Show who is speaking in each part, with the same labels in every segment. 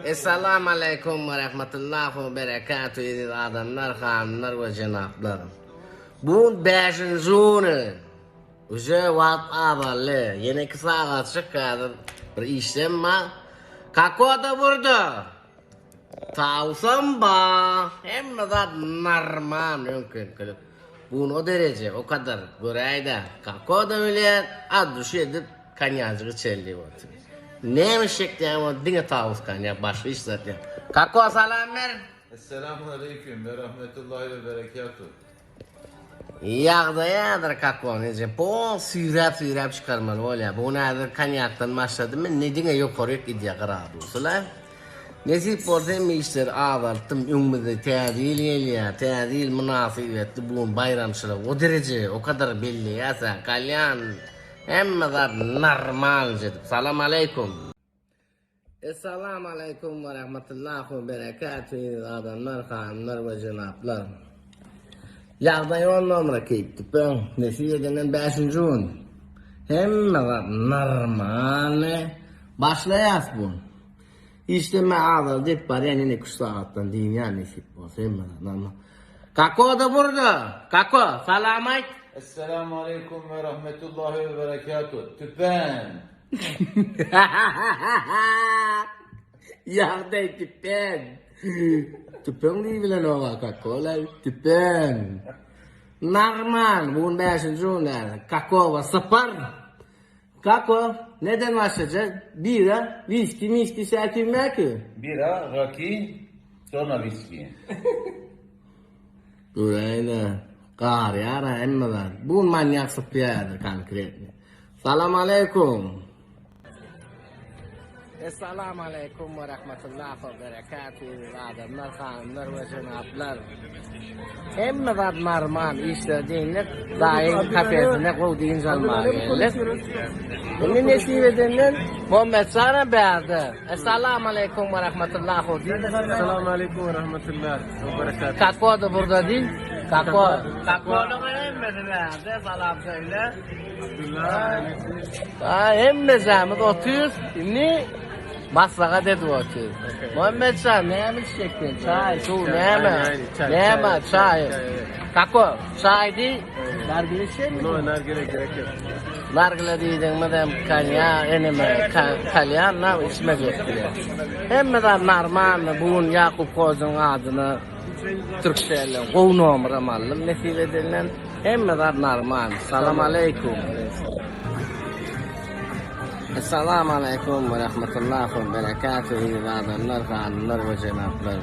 Speaker 1: Esselamu Aleyküm ve Rahmetullahi ve Berekatuhu aziz adamlar, hanımlar ve cenaplar. Bu 5. onu. Uca vaat avalı. Yine kısa açık kadar bir işlem var. Kako da burada. Tavsam ba. Hem de normal mümkün kılıp. Bunu o derece o kadar göreyde. Kako da öyle adı şu edip kanyacığı çeldi vardı. Neymiş şekli ama dine tavus kanyak başka iş zaten. Kako salam ver.
Speaker 2: Esselamu aleyküm ve rahmetullahi ve berekatuhu.
Speaker 1: Yağdayadır kako nece. Bu sürep çıkarmalı öyle. Bu nedir kanyaktan başladım ben ne dine yukarı gidiyor karadı olsalar. Nesip olsam işler ağlarttım ümmüde tadil geliyor. Tadil münasibetli bu bayramçılık o derece o kadar belli ya sen kalyan. Hem de normal dedim. Salam aleyküm. Esselamu aleyküm ve rahmetullahi ve berekatuhu adamlar, hanımlar ve cenaplar. Yağda 10 numara keyiptik ben. Nesiye'den 5. gün. Hem de normal. Başlayas bu. İşte mağazalı deyip bari yani 2 saatten diyeyim ya nesip olsa hem de normal. Kako da burada. Kako salamayt.
Speaker 2: Esselamu aleyküm ve rahmetullahi ve berekatuhu. Tüpen.
Speaker 1: Yağda tüpen. Tüpen değil bile ne var kako la tüpen. Normal bunun 5. günler. Kako ve sıfır. Kako neden başlayacak? Bira, viski, serpilmek ki.
Speaker 2: Bira, raki, sonra viski.
Speaker 1: Burayla kar yara emmeler. Bu manyak sıpyadır konkretli. Salam aleyküm. Esselamu aleyküm ve rahmetullahi ve berekatuhu adamlar, hanımlar ve cenaplar. Emmeler normal işler deyinler daim kafesine koyduğun almaya gelir. Bunu nesip edenler Muhammed sana beğendi. Esselamu aleyküm ve rahmetullahi ve berekatuhu.
Speaker 3: Esselamu aleyküm ve rahmetullahi ve berekatuhu.
Speaker 1: Kako da burada değil. Kako'nun emmesi beğendi. Salam söyle. Emmezemiz 30. Şimdi Maslağa dedi 30. Muhammed sen neymiş şeklin? Çay, su, neyme, çay. Kako, çay değil. Nargile şey mi?
Speaker 3: No, nargile gerek yok.
Speaker 1: Nargile değildin madem kanya, eneme, kalyan, ne içme getiriyor. Hem de normal, bugün Yakup Koz'un adını Türkçe'yle kovunu ramalım, nesip edilen hem de normal. Salam aleyküm. Esselamu aleyküm ve rahmetullahi ve berekatuhu adamlar, hanımlar ve cenaplar.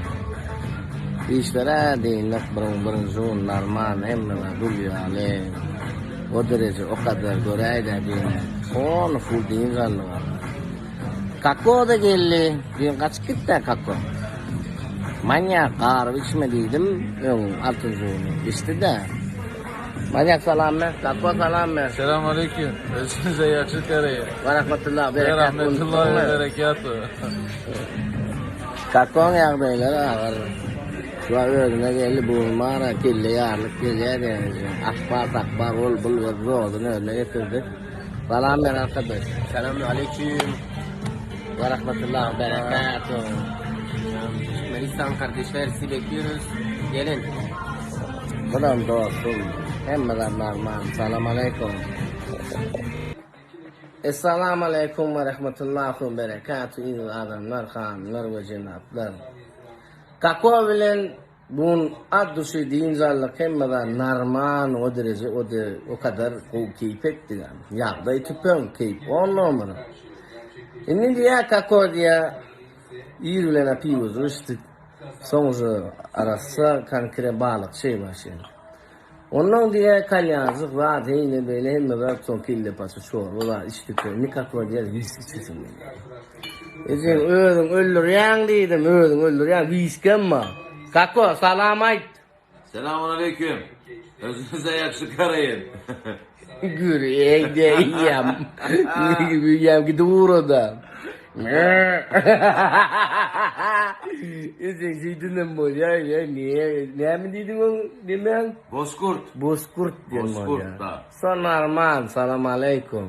Speaker 1: İşlere değinlik birinci normal hem de dulyale. O derece o kadar göreyde değinlik. Onu full deyin zallı var. Kako da geldi. Dün kaç gitti kako. Manyak kahve içmediydim. Altıncı işte de. Manyak salam ver. Kako salam ver.
Speaker 2: Esselamu aleyküm. Özünüze yakışık arayın.
Speaker 1: Ve rahmetullahi
Speaker 2: Ve rahmetullahi ve berekatuhu.
Speaker 1: Kakon yağdayları ağır. Şu an önüne geldi bulmara, kelle yarlık geliyor diyeceğim. Akbar, bul ve zoğdunu önüne getirdi. Salam ver arkadaş.
Speaker 3: Selamun aleyküm.
Speaker 1: Ve rahmetullahi ve berekatuhu.
Speaker 3: Melistan kardeşler sizi bekliyoruz. Gelin.
Speaker 1: Buradan dostum. Hem de normal. Salam aleyküm. Esselamu aleyküm ve rahmetullahi ve berekatuhu adamlar, hanımlar ve cenaplar. Kako bilen bunun adı şey deyincelik hem de normal o derece o kadar keyif etti yani. Yağda tüpen keyif 10 numara. Şimdi diye kako diye iyi bilen yapıyoruz işte sonucu arası kankire balık şey başlıyor. Onun diye kalyazık var yine böyle hem de son kille pası şor ola işte ne kako diye viski çizim. Ezin öldür yang dedim öldür yang viskem ma. Kako salamayt.
Speaker 2: Selamun aleyküm. Özünüze yakışık arayın.
Speaker 1: Gürey de yam gidiyor da. Ezin zeydinim bu ya ne mi dedin o demen?
Speaker 2: Bozkurt.
Speaker 1: Bozkurt diyorum ya.
Speaker 2: Bozkurt da.
Speaker 1: Son normal salam aleyküm.